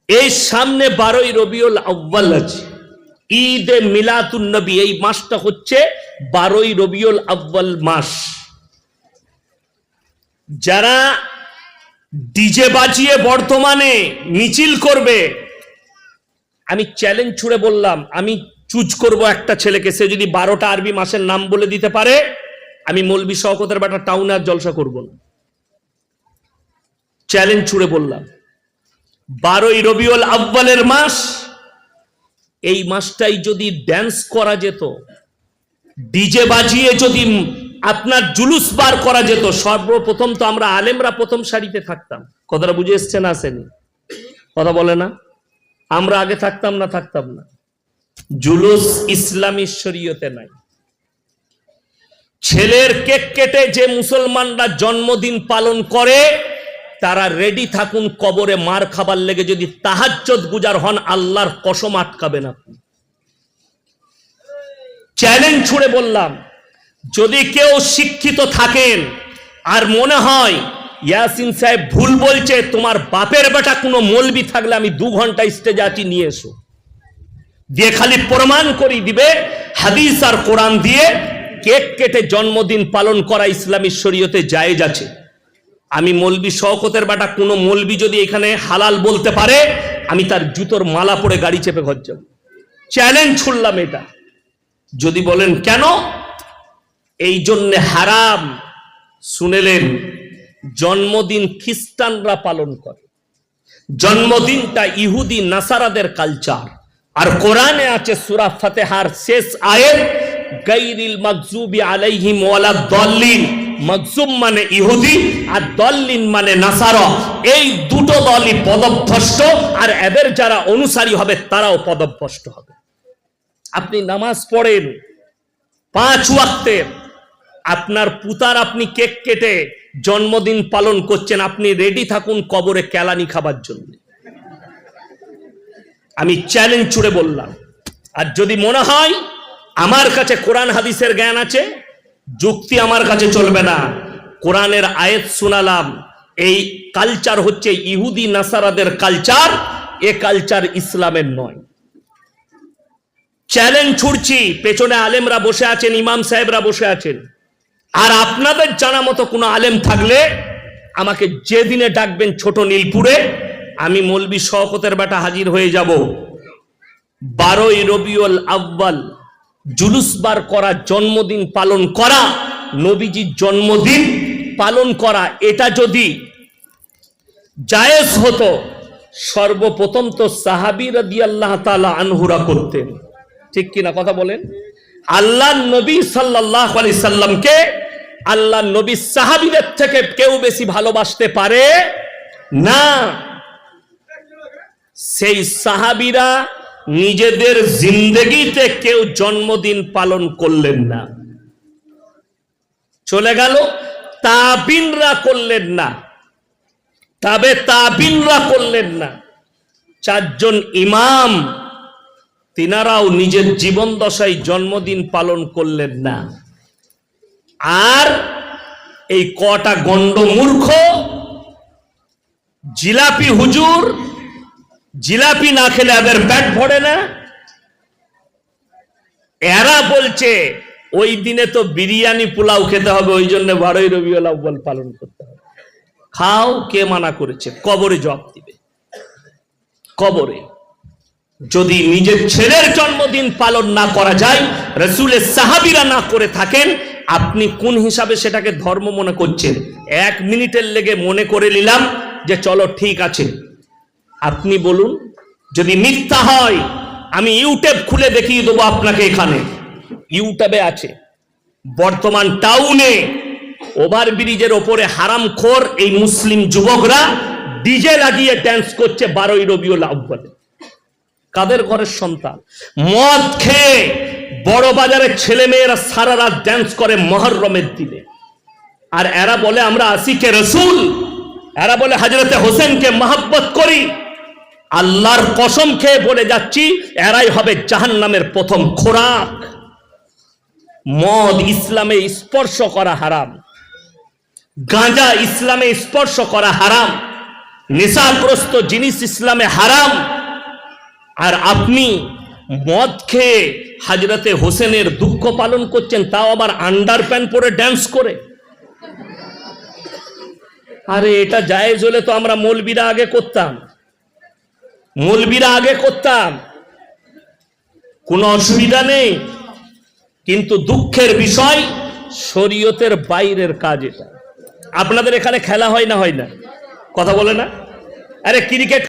এই সামনে 12ই রবিউল আউয়াল আছে, ঈদে মিলাদুন নবী। এই মাসটা হচ্ছে 12ই রবিউল আউয়াল মাস। যারা ডিজে বাজিয়ে বর্তমানে মিছিল করবে, আমি চ্যালেঞ্জ ছুড়ে বললাম, আমি চুজ করব একটা ছেলেকে, সে যদি 12টা আরবি মাসের নাম বলে দিতে পারে, আমি মৌলবি শওকতের বেটা টাউনে আর জলসা করব না। চ্যালেঞ্জ ছুড়ে বললাম, 12ই রবিউল আউয়ালের মাস, এই মাসটাই যদি ড্যান্স করা যেত, ডিজে বাজিয়ে যদি আপনার জুলুস বার করা যেত, সর্বপ্রথম তো আমরা আলেমরা প্রথম সারিতে থাকতাম। কথাটা বুঝে এসছে না আসেনি? কথা বলে না? আমরা আগে থাকতাম না? থাকতাম না। জুলুস ইসলামী শরীয়তে নাই। ছেলের কেক কেটে যে মুসলমানরা জন্মদিন পালন করে, তারা রেডি থাকুন কবরে মার খাবার লেগে। যদি তাহাজ্জুদ গুজার হন, আল্লাহর কসম আটকাবেন আপনি। চ্যালেঞ্জ ছুড়ে বললাম, যদি কেউ শিক্ষিত থাকেন আর মনে হয় ইয়াসিন সাহেব ভুল বলছে, তোমার বাপের বেটা কোনো মৌলবি থাকলে আমি 2 ঘন্টা স্টেজে আছি, নিয়ে এসো। দিয়ে খালি প্রমাণ করি দিবে হাদিস আর কোরআন দিয়ে, কেক কেটে জন্মদিন পালন করা ইসলামী শরীয়তে জায়েজ আছে। আমি মৌলবি শওকতের বেটা কোনো মৌলবি যদি এখানে হালাল বলতে পারে, আমি তার জুতোর মালা পরে গাড়ি চেপে ঘর যাব। চ্যালেঞ্জ ছুড়লাম এটা। যদি বলেন কেন, এই জন্য হারাম। শুনেলেন, জন্মদিন খ্রিস্টানরা পালন করে, জন্মদিনটা ইহুদি নাসারাদের কালচার। আর কোরআনে আছে সূরা ফাতিহার শেষ আয়াত, গায়রিল মাগজুবি আলাইহিম ওয়ালাদ দাল্লিন। মাগজুব মানে ইহুদি আর দাল্লিন মানে নাসারা। এই দুটো দলই পদভ্রষ্ট, আর এদের যারা অনুসারী হবে তারাও পদভ্রষ্ট হবে। আপনি নামাজ পড়েন 5 ওয়াক্তের, আপনার পুতার আপনি কেক কেটে জন্মদিন পালন করছেন, আপনি রেডি থাকুন কবরে কেলানি খাবার জন্য। আমি চ্যালেঞ্জ ছুড়ে বললাম। আর যদি মনে হয় আমার কাছে কোরআন হাদিসের জ্ঞান আছে, যুক্তি আমার কাছে চলবে না। কোরআনের আয়াত শোনালাম, এই কালচার হচ্ছে ইহুদি নাসারাদের কালচার, এ কালচার ইসলামের নয়। চ্যালেঞ্জ ছুড়ছি, পেছনে আলেমরা বসে আছেন, ইমাম সাহেবরা বসে আছেন, আর আপনাদের জানা মতো কোনো আলেম থাকলে আমাকে যেদিনে ডাকবেন ছোট নীলপুরে, আমি মৌলবি শওকতের বেটা হাজির হয়ে যাব। 12ই রবিউল আউয়াল জুলুস বার করা, জন্মদিন পালন করা, নবীজির জন্মদিন পালন করা, এটা যদি জায়েজ হতো, সর্বপ্রথম তো সাহাবী রাদিয়াল্লাহু তাআলা আনহুরা করতেন। ঠিক কিনা কথা বলেন? আল্লাহ নবী সাল্লাল্লাহু আলাইহি সাল্লামকে আল্লাহ নবী সাহাবীদের থেকে কেউ বেশি ভালোবাসতে পারে না। সেই সাহাবীরা নিজেদের জিন্দেগিতে কেউ জন্মদিন পালন করলেন না, চলে গেল। তাবিনরা করলেন না, তবে তাবিনরা করলেন না। 4 জন ইমাম, তিনারাও নিজের জীবন দশায় জন্মদিন পালন করলেন না। আর এই কটা গন্ডমূর্খ জিলাপি হুজুর, জিলাপি না খেলে এদের পেট ভরে না। এরা বলছে ওই দিনে তো বিরিয়ানি পোলাও খেতে হবে, ওই জন্য 12ই রবিউল আউয়াল পালন করতে হবে। খাও, কে মানা করেছে? কবরে জবাব দিবে। কবরে যদি নিজের ছেলের জন্মদিন পালন না করা যায়, রাসূলের সাহাবীরা না করে থাকেন, আপনি কোন হিসাবে সেটাকে ধর্ম মনে করছেন? 1 মিনিটের লেগে মনে করে নিলাম যে চলো ঠিক আছে। আপনি বলুন, যদি মিথ্যা হয় আমি ইউটিউব খুলে দেখিয়ে দেবো আপনাকে। এখানে ইউটিউবে আছে, বর্তমান টাউনে ওভারব্রিজের ওপরে হারামখোর এই মুসলিম যুবকরা ডিজে লাগিয়ে ড্যান্স করছে 12ই রবিউল আউয়ালে। কাদের ঘরের সন্তান? মদ খেয়ে বড় বাজারের ছেলে মেয়েরা সারা রাত ড্যান্স করে মুহররমের দিনে। আর এরা বলে আমরা আশিকে রাসূল, এরা বলে হযরতে হোসেনকে মহব্বত করি। আল্লাহর কসম খেয়ে বলে যাচ্ছি, এরাই হবে জাহান্নামের প্রথম খোরাক। মদ ইসলামে স্পর্শ করা হারাম, গাঁজা ইসলামে স্পর্শ করা হারাম। নেশাগ্রস্ত জিনিস ইসলামে হারাম, আর আপনি মদ খেয়ে হাজরতে হোসেনের দুঃখ পালন করছেন, তাও আবার আন্ডার প্যান্ট পরে ড্যান্স করে। আরে এটা জায়েজ হলে তো আমরা মৌলবীরা আগে করতাম, কোনো অসুবিধা নেই। কিন্তু দুঃখের বিষয় শরীয়তের বাইরের কাজ এটা। আপনাদের এখানে খেলা হয় না, কথা বলে না? আরে ক্রিকেট